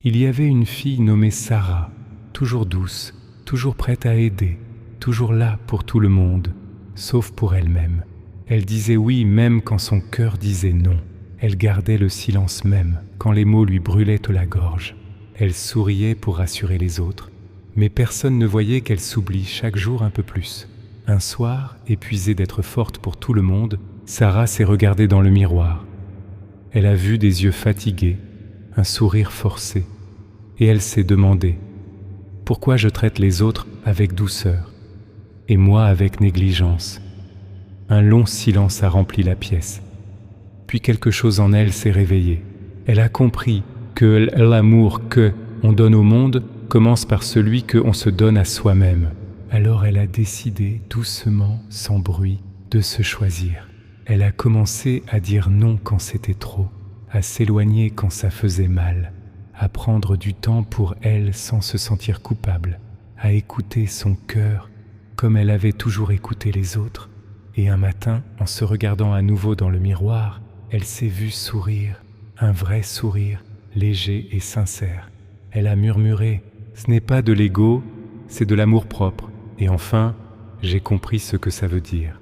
Il y avait une fille nommée Sarah, toujours douce, toujours prête à aider, toujours là pour tout le monde, sauf pour elle-même. Elle disait oui même quand son cœur disait non. Elle gardait le silence même quand les mots lui brûlaient la gorge. Elle souriait pour rassurer les autres, mais personne ne voyait qu'elle s'oublie chaque jour un peu plus. Un soir, épuisée d'être forte pour tout le monde, Sarah s'est regardée dans le miroir. Elle a vu des yeux fatigués, un sourire forcé, et elle s'est demandé « Pourquoi je traite les autres avec douceur et moi avec négligence ?» Un long silence a rempli la pièce. Puis quelque chose en elle s'est réveillé. Elle a compris que l'amour qu'on donne au monde commence par celui qu'on se donne à soi-même. Alors elle a décidé, doucement, sans bruit, de se choisir. Elle a commencé à dire non quand c'était trop, à s'éloigner quand ça faisait mal, à prendre du temps pour elle sans se sentir coupable, à écouter son cœur comme elle avait toujours écouté les autres. Et un matin, en se regardant à nouveau dans le miroir, elle s'est vue sourire, un vrai sourire, léger et sincère. Elle a murmuré « Ce n'est pas de l'ego, c'est de l'amour-propre. » Et enfin, j'ai compris ce que ça veut dire.